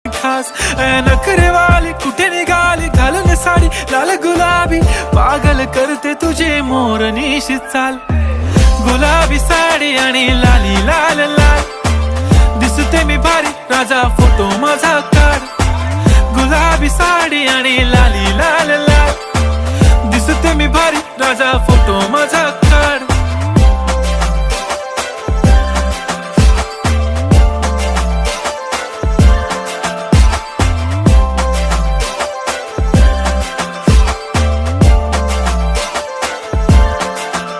खास नखरेवाली कुठे निघाली घालून साडी लाल गुलाबी पागल करते तुझे मोरनीशी चाल गुलाबी साडी आणि लाली लाल लाल दिसते मी भारी राजा फोटो माझा काढ गुलाबी साडी आणि लाली लाल